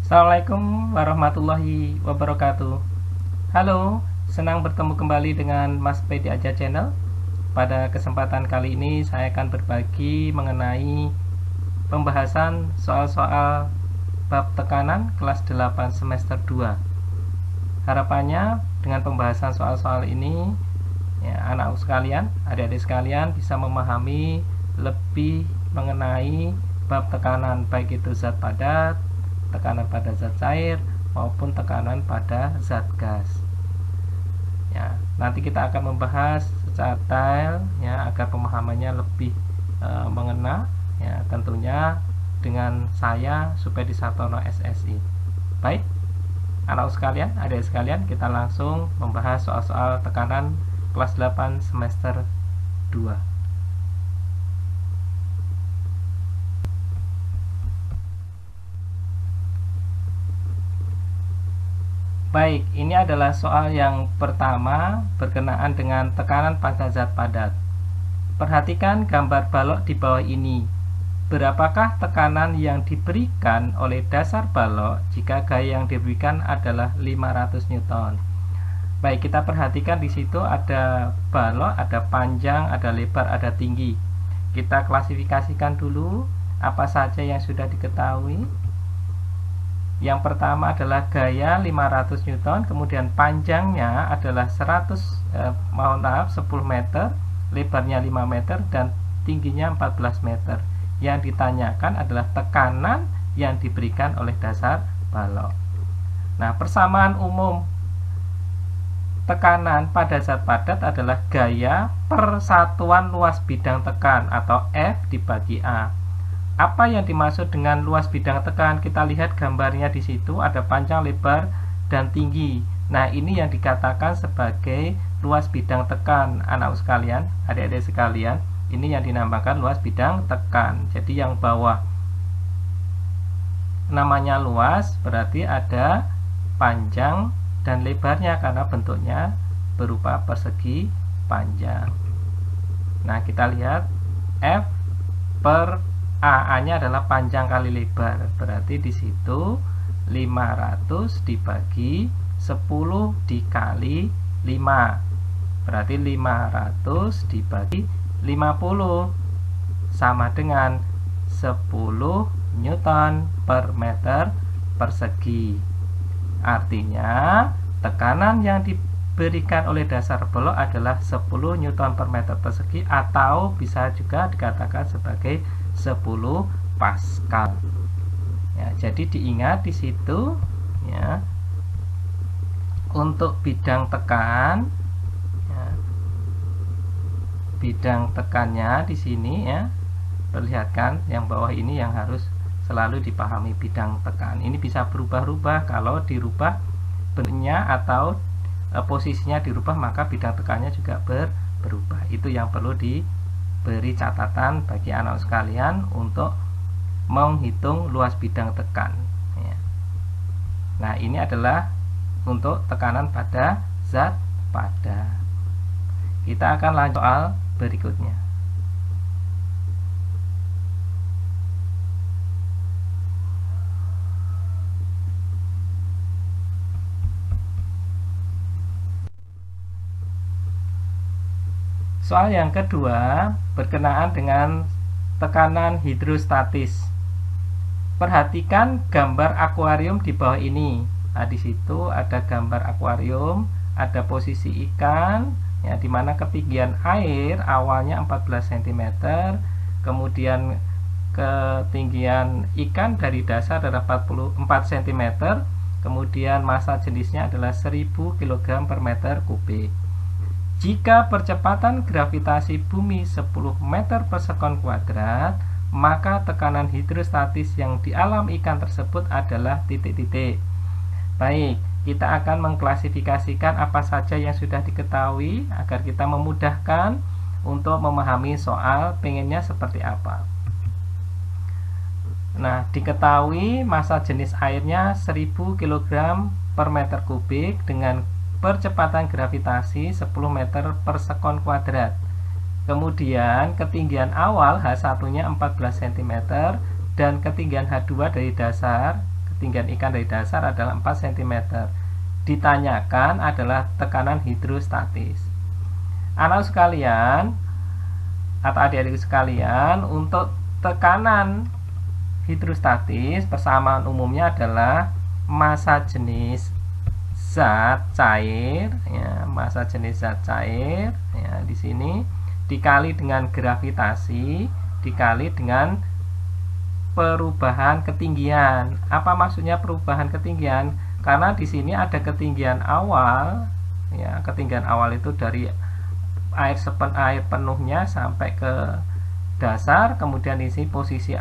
Assalamualaikum warahmatullahi wabarakatuh. Halo, senang bertemu kembali dengan Mas P di Aja Channel. Pada kesempatan kali ini saya akan berbagi mengenai pembahasan soal-soal bab tekanan kelas 8 semester 2. Harapannya dengan pembahasan soal-soal ini anak sekalian, adik-adik sekalian bisa memahami lebih mengenai bab tekanan, baik itu zat padat, tekanan pada zat cair, maupun tekanan pada zat gas. Nanti kita akan membahas secara detail agar pemahamannya lebih mengena, tentunya dengan saya Supedi Sartono SSI. Baik, anak sekalian, adik sekalian, kita langsung membahas soal-soal tekanan kelas 8 semester 2. Baik, ini adalah soal yang pertama berkenaan dengan tekanan pada zat padat. Perhatikan gambar balok di bawah ini. Berapakah tekanan yang diberikan oleh dasar balok jika gaya yang diberikan adalah 500 Newton? Baik, kita perhatikan di situ ada balok, ada panjang, ada lebar, ada tinggi. Kita klasifikasikan dulu apa saja yang sudah diketahui. Yang pertama adalah gaya 500 Newton, kemudian panjangnya adalah 10 meter, lebarnya 5 meter, dan tingginya 14 meter. Yang ditanyakan adalah tekanan yang diberikan oleh dasar balok. Nah, persamaan umum tekanan pada zat padat adalah gaya per satuan luas bidang tekan atau F dibagi A. Apa yang dimaksud dengan luas bidang tekan? Kita lihat gambarnya di situ, ada panjang, lebar, dan tinggi. Nah, ini yang dikatakan sebagai luas bidang tekan, anak sekalian, adik-adik sekalian. Ini yang dinamakan luas bidang tekan. Jadi yang bawah namanya luas, berarti ada panjang dan lebarnya karena bentuknya berupa persegi panjang. Nah, kita lihat F per A-nya adalah panjang kali lebar, berarti di situ 500 dibagi 10 dikali 5, berarti 500 dibagi 50 sama dengan 10 Newton per meter persegi. Artinya tekanan yang diberikan oleh dasar balok adalah 10 Newton per meter persegi, atau bisa juga dikatakan sebagai 10 Pascal. Jadi diingat di situ untuk bidang tekan, bidang tekannya di sini perlihatkan yang bawah ini yang harus selalu dipahami bidang tekan. Ini bisa berubah-ubah, kalau dirubah bentuknya atau posisinya dirubah maka bidang tekannya juga berubah. Itu yang perlu diberi catatan bagi anak sekalian untuk menghitung luas bidang tekan. Nah, ini adalah untuk tekanan pada zat padat. Kita akan lanjut soal berikutnya. Soal yang kedua berkenaan dengan tekanan hidrostatis. Perhatikan gambar akuarium di bawah ini. Nah, di situ ada gambar akuarium, ada posisi ikan, di mana ketinggian air awalnya 14 cm, kemudian ketinggian ikan dari dasar adalah 44 cm, kemudian massa jenisnya adalah 1000 kg per meter kubik. Jika percepatan gravitasi bumi 10 meter per sekon kuadrat, maka tekanan hidrostatis yang dialami ikan tersebut adalah titik-titik. Baik, kita akan mengklasifikasikan apa saja yang sudah diketahui agar kita memudahkan untuk memahami soal pengennya seperti apa. Nah, diketahui massa jenis airnya 1000 kg per meter kubik dengan percepatan gravitasi 10 meter per sekon kuadrat. Kemudian ketinggian awal H1-nya 14 cm dan ketinggian H2 dari dasar ketinggian ikan dari dasar adalah 4 cm. Ditanyakan adalah tekanan hidrostatis. Anak sekalian atau adik-adik sekalian, untuk tekanan hidrostatis persamaan umumnya adalah massa jenis zat cair, ya, massa jenis zat cair, ya, di sini dikali dengan gravitasi dikali dengan perubahan ketinggian. Apa maksudnya perubahan ketinggian? Karena di sini ada ketinggian awal, ya, ketinggian awal itu dari air penuhnya sampai ke dasar, kemudian isi posisi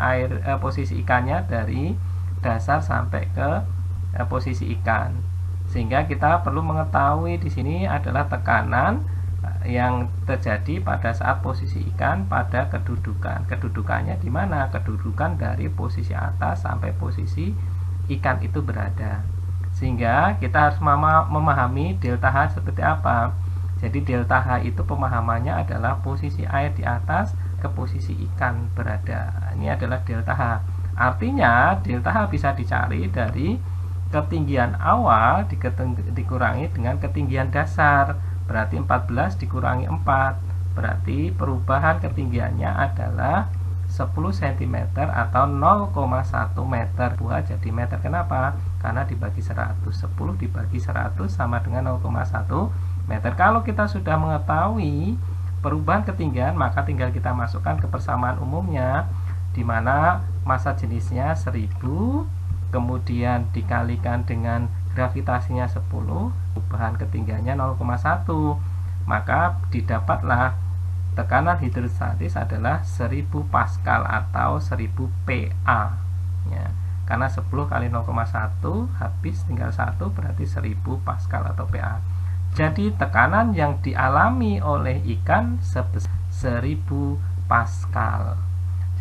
posisi ikannya dari dasar sampai ke posisi ikan. Sehingga kita perlu mengetahui di sini adalah tekanan yang terjadi pada saat posisi ikan pada kedudukan. Kedudukannya di mana? Kedudukan dari posisi atas sampai posisi ikan itu berada. Sehingga kita harus memahami delta H seperti apa. Jadi delta H itu pemahamannya adalah posisi air di atas ke posisi ikan berada. Ini adalah delta H. Artinya delta H bisa dicari dari ketinggian awal dikurangi dengan ketinggian dasar. Berarti 14 dikurangi 4. Berarti perubahan ketinggiannya adalah 10 cm atau 0,1 meter. Buah jadi meter. Kenapa? Karena dibagi 100. 10 dibagi 100 sama dengan 0,1 meter. Kalau kita sudah mengetahui perubahan ketinggian, maka tinggal kita masukkan ke persamaan umumnya, di mana massa jenisnya 1000, kemudian dikalikan dengan gravitasinya 10, perubahan ketinggiannya 0,1, maka didapatlah tekanan hidrostatis adalah 1000 Pascal atau 1000 PA, ya. Karena 10 kali 0,1 habis tinggal 1, berarti 1000 Pascal atau PA. Jadi tekanan yang dialami oleh ikan sebesar 1000 Pascal.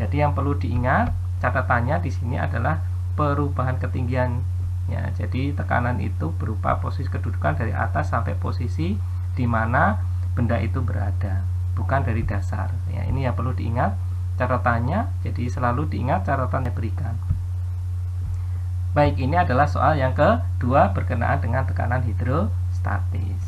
Jadi yang perlu diingat, catatannya di sini adalah perubahan ketinggian, ya. Jadi tekanan itu berupa posisi kedudukan dari atas sampai posisi di mana benda itu berada, bukan dari dasar, ya. Ini yang perlu diingat catatannya. Jadi selalu diingat catatan yang diberikan. Baik, ini adalah soal yang kedua berkenaan dengan tekanan hidrostatis.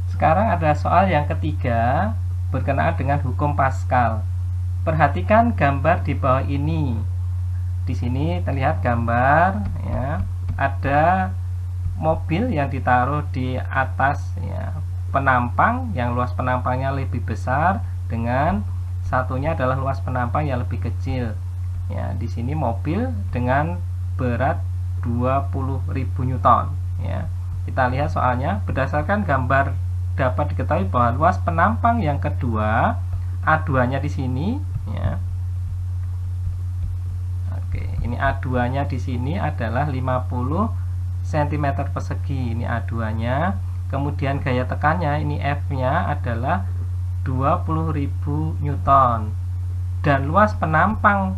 Sekarang ada soal yang ketiga berkenaan dengan hukum Pascal. Perhatikan gambar di bawah ini. Di sini terlihat gambar, ya, ada mobil yang ditaruh di atas, ya, penampang yang luas penampangnya lebih besar dengan satunya adalah luas penampang yang lebih kecil. Ya, di sini mobil dengan berat 20.000 Newton, ya. Kita lihat soalnya. Berdasarkan gambar dapat diketahui bahwa luas penampang yang kedua, A2-nya di sini, ya. Oke, ini A2-nya di sini adalah 50 cm persegi. Ini A2-nya. Kemudian gaya tekannya, ini F-nya adalah 20.000 Newton. Dan luas penampang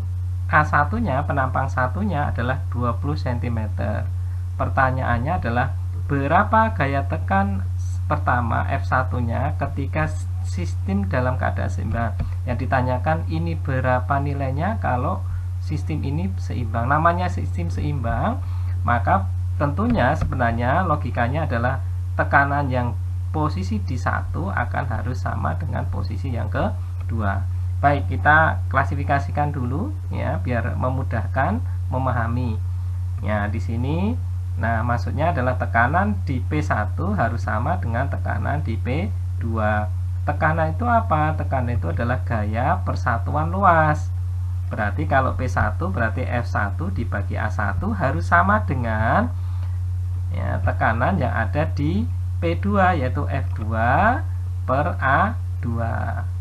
A1-nya, penampang satunya adalah 20 cm. Pertanyaannya adalah berapa gaya tekan pertama F1-nya ketika sistem dalam keadaan seimbang. Yang ditanyakan ini berapa nilainya kalau sistem ini seimbang. Namanya sistem seimbang, maka tentunya sebenarnya logikanya adalah tekanan yang posisi di satu akan harus sama dengan posisi yang kedua. Baik, kita klasifikasikan dulu, ya, biar memudahkan memahami. Ya, di sini, nah, maksudnya adalah tekanan di P1 harus sama dengan tekanan di P2. Tekanan itu apa? Tekanan itu adalah gaya persatuan luas. Berarti kalau P1 berarti F1 dibagi A1 harus sama dengan, ya, tekanan yang ada di P2, yaitu F2 per A2.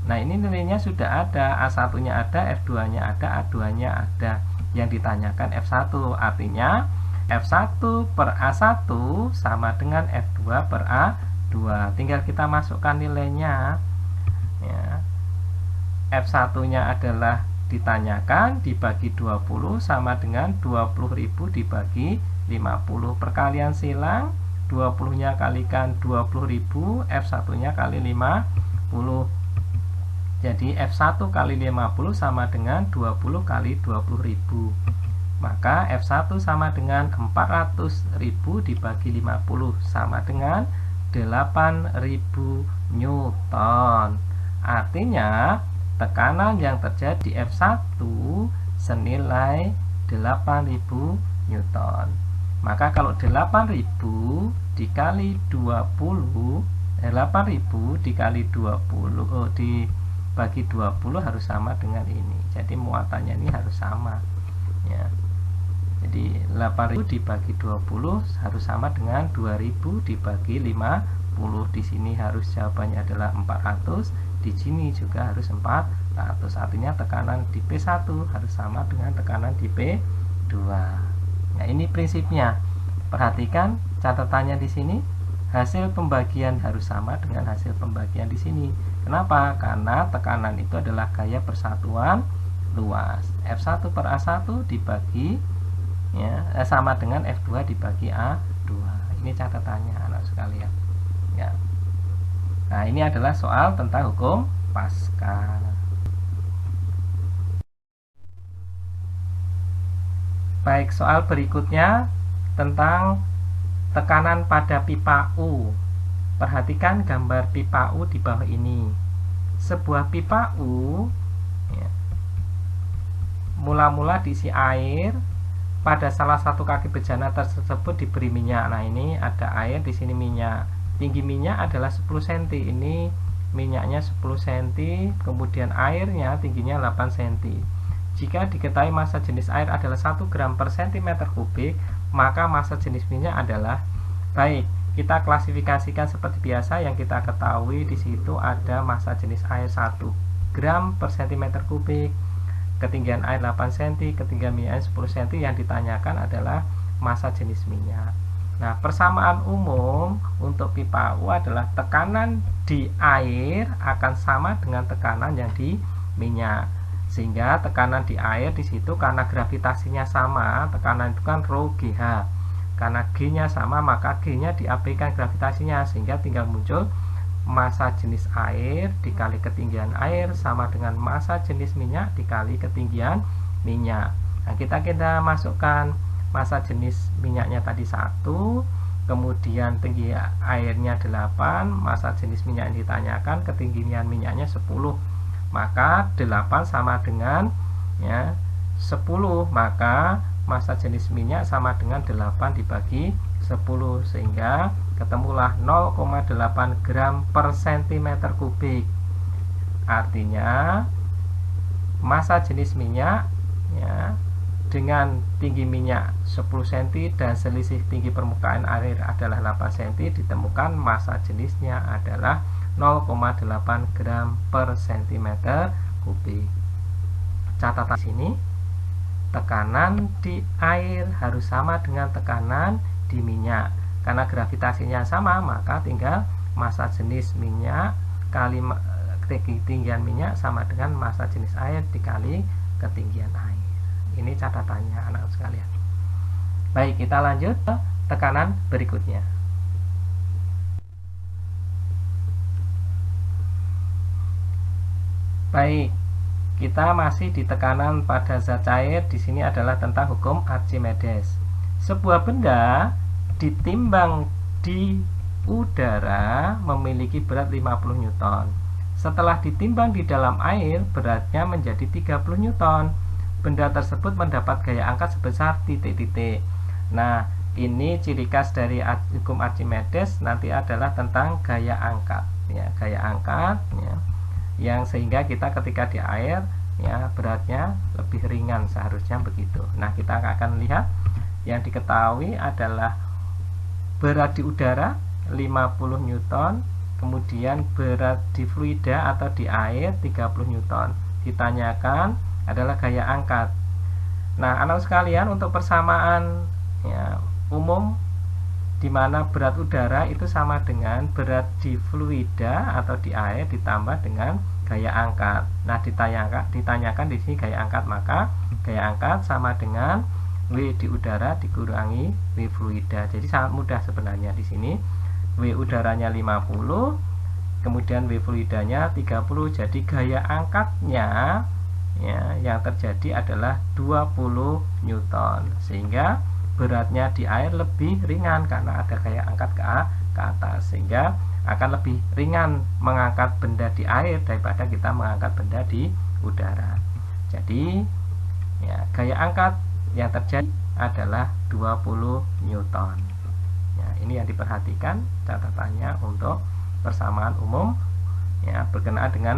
Nah, ini nilainya sudah ada. A1-nya ada, F2-nya ada, A2-nya ada. Yang ditanyakan F1, artinya F1 per A1 sama dengan F2 per A2. Tinggal kita masukkan nilainya, ya. F1-nya adalah ditanyakan dibagi 20 sama dengan 20.000 dibagi 50. Perkalian silang, 20-nya kalikan 20.000, F1 nya kali 50. Jadi F1 kali 50 sama dengan 20 kali 20.000. Maka F1 sama dengan 400.000 dibagi 50 sama dengan 8.000 Newton. Artinya tekanan yang terjadi di F1 senilai 8.000 Newton. Maka kalau 8.000 dikali 20, 8.000 dikali 20 dibagi 20 harus sama dengan ini. Jadi muatannya ini harus sama ya. Jadi 8.000 dibagi 20 harus sama dengan 2.000 dibagi 50. Di sini harus jawabannya adalah 400, di sini juga harus 400. Artinya tekanan di P1 harus sama dengan tekanan di P2. Nah, ini prinsipnya. Perhatikan catatannya di sini. Hasil pembagian harus sama dengan hasil pembagian di sini. Kenapa? Karena tekanan itu adalah gaya persatuan luas. F1 per A1 dibagi ya, sama dengan F2 dibagi A2. Ini catatannya anak sekalian ya. Nah, ini adalah soal tentang hukum Pascal. Baik, soal berikutnya tentang tekanan pada pipa U. Perhatikan gambar pipa U di bawah ini. Sebuah pipa U ya, mula-mula diisi air. Pada salah satu kaki bejana tersebut diberi minyak. Nah, ini ada air, di sini minyak. Tinggi minyak adalah 10 cm. Ini minyaknya 10 cm, kemudian airnya tingginya 8 cm. Jika diketahui massa jenis air adalah 1 gram per cm kubik, maka massa jenis minyak adalah, baik, kita klasifikasikan seperti biasa. Yang kita ketahui di situ ada massa jenis air 1 gram per cm kubik, ketinggian air 8 cm, ketinggian minyak 10 cm. Yang ditanyakan adalah massa jenis minyak. Nah, persamaan umum untuk pipa U adalah tekanan di air akan sama dengan tekanan yang di minyak. Sehingga tekanan di air di situ karena gravitasinya sama, tekanan itu kan rho GH. Karena G-nya sama, maka G-nya diabaikan gravitasinya, sehingga tinggal muncul massa jenis air dikali ketinggian air sama dengan massa jenis minyak dikali ketinggian minyak. Nah, kita masukkan massa jenis minyaknya tadi 1, kemudian tinggi airnya 8, massa jenis minyak yang ditanyakan, ketinggian minyaknya 10. Maka 8 sama dengan ya 10, maka massa jenis minyak sama dengan 8 dibagi 10, sehingga ketemulah 0,8 gram per cm kubik. Artinya massa jenis minyak ya, dengan tinggi minyak 10 cm dan selisih tinggi permukaan air adalah 8 cm, ditemukan massa jenisnya adalah 0,8 gram per cm kubik. Catatan sini, tekanan di air harus sama dengan tekanan di minyak. Karena gravitasinya sama, maka tinggal massa jenis minyak kali ketinggian minyak sama dengan massa jenis air dikali ketinggian air. Ini catatannya anak sekalian. Baik, kita lanjut ke tekanan berikutnya. Baik, kita masih di tekanan pada zat cair. Di sini adalah tentang hukum Archimedes. Sebuah benda ditimbang di udara memiliki berat 50 Newton. Setelah ditimbang di dalam air, beratnya menjadi 30 Newton. Benda tersebut mendapat gaya angkat sebesar titik-titik. Nah, ini ciri khas dari hukum Archimedes nanti adalah tentang gaya angkat ya, gaya angkat ya, yang sehingga kita ketika di air ya beratnya lebih ringan, seharusnya begitu. Nah, kita akan lihat yang diketahui adalah berat di udara 50 Newton, kemudian berat di fluida atau di air 30 Newton. Ditanyakan adalah gaya angkat. Nah, anak sekalian, untuk persamaan ya, umum di mana berat udara itu sama dengan berat di fluida atau di air ditambah dengan gaya angkat. Nah, ditanyakan di sini gaya angkat, maka gaya angkat sama dengan W di udara dikurangi W fluida. Jadi sangat mudah sebenarnya di sini. W udaranya 50, kemudian W fluidanya 30. Jadi gaya angkatnya ya, yang terjadi adalah 20 Newton. Sehingga beratnya di air lebih ringan karena ada gaya angkat ke atas, sehingga akan lebih ringan mengangkat benda di air daripada kita mengangkat benda di udara. Jadi ya, gaya angkat yang terjadi adalah 20 Newton. Ya, ini yang diperhatikan catatannya untuk persamaan umum ya, berkenaan dengan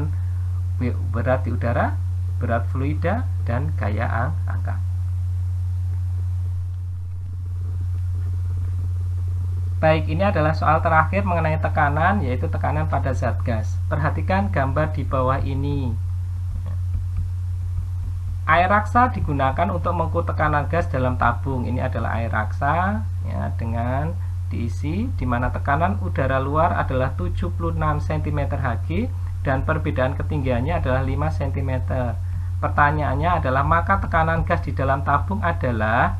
berat di udara, berat fluida, dan gaya angkat. Baik, ini adalah soal terakhir mengenai tekanan, yaitu tekanan pada zat gas. Perhatikan gambar di bawah ini. Air raksa digunakan untuk mengukur tekanan gas dalam tabung. Ini adalah air raksa ya, dengan diisi di mana tekanan udara luar adalah 76 cm3 dan perbedaan ketinggiannya adalah 5 cm. Pertanyaannya adalah maka tekanan gas di dalam tabung adalah,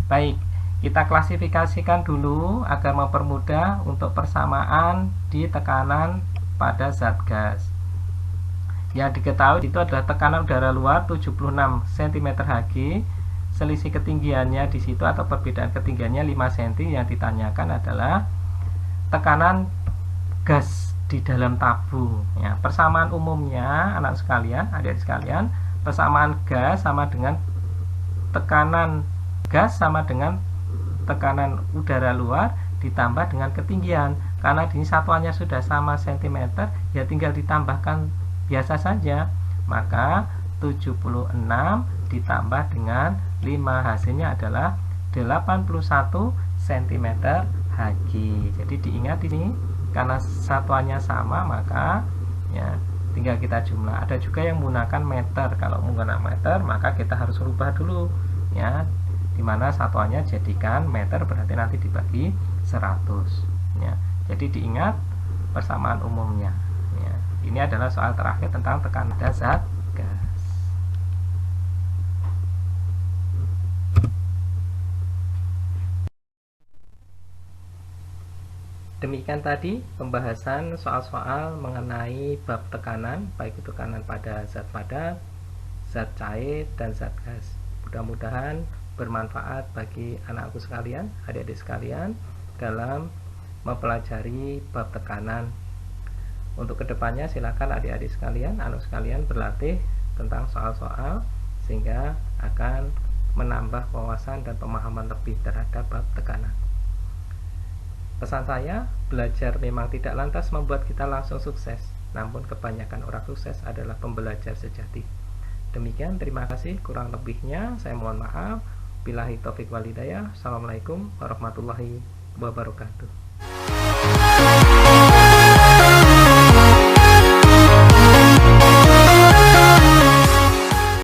baik, kita klasifikasikan dulu agar mempermudah untuk persamaan di tekanan pada zat gas. Yang diketahui itu adalah tekanan udara luar 76 cm3, selisih ketinggiannya di situ atau perbedaan ketinggiannya 5 cm. Yang ditanyakan adalah tekanan gas di dalam tabung. Ya, persamaan umumnya anak sekalian, adik-adik sekalian, persamaan gas sama dengan tekanan gas sama dengan tekanan udara luar ditambah dengan ketinggian. Karena di satuannya sudah sama cm, ya tinggal ditambahkan biasa saja. Maka 76 ditambah dengan 5, hasilnya adalah 81 cm3. Jadi diingat ini karena satuannya sama, maka ya tinggal kita jumlah. Ada juga yang menggunakan meter. Kalau menggunakan meter, maka kita harus rubah dulu ya, dimana satuannya jadikan meter, berarti nanti dibagi 100 ya. Jadi diingat persamaan umumnya ya. Ini adalah soal terakhir tentang tekanan zat gas. Demikian tadi pembahasan soal-soal mengenai bab tekanan, baik itu tekanan pada zat padat, zat cair, dan zat gas. Mudah-mudahan bermanfaat bagi anakku sekalian, adik-adik sekalian, dalam mempelajari bab tekanan. Untuk kedepannya silakan adik-adik sekalian, anak sekalian berlatih tentang soal-soal sehingga akan menambah wawasan dan pemahaman lebih terhadap bab tekanan. Pesan saya, belajar memang tidak lantas membuat kita langsung sukses, namun kebanyakan orang sukses adalah pembelajar sejati. Demikian, terima kasih. Kurang lebihnya saya mohon maaf. Billahi taufik wal hidayah. Assalamualaikum warahmatullahi wabarakatuh.